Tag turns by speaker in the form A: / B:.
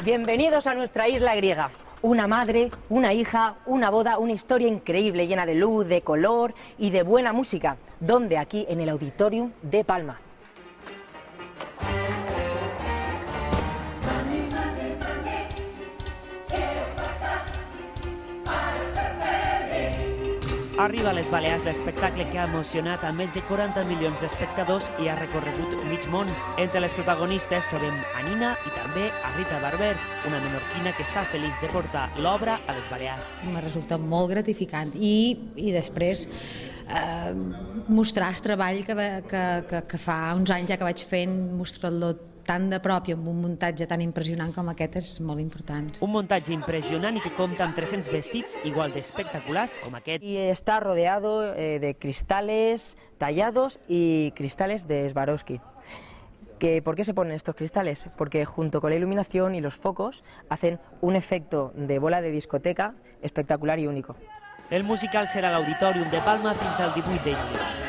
A: Bienvenidos a nuestra isla griega. Una madre, una hija, una boda, una historia increíble llena de luz, de color y de buena música. ¿Dónde? Aquí en el Auditorium de Palma.
B: Arriba a les Balears l'espectacle que ha emocionat a més de 40 milions d'espectadors i ha recorregut mig món. Entre les protagonistes trobem a Nina i també a Rita Barber, una menorquina que està feliç de portar l'obra a les Balears.
C: Me resulta molt gratificant i després mostrar el treball que fa uns anys ja que vaig fent, mostrar-lo tan de prop i amb un muntatge tan impressionant com aquest és molt important.
B: Un muntatge impressionant i que compta amb 300 vestits igual d'espectaculars com aquest.
A: Y está rodeado de cristales tallados y cristales de Swarovski. ¿Por qué se ponen estos cristales? Porque junto con la iluminación y los focos hacen un efecto de bola de discoteca espectacular y único.
B: El musical serà a l'Auditorium de Palma fins al 18 de juny.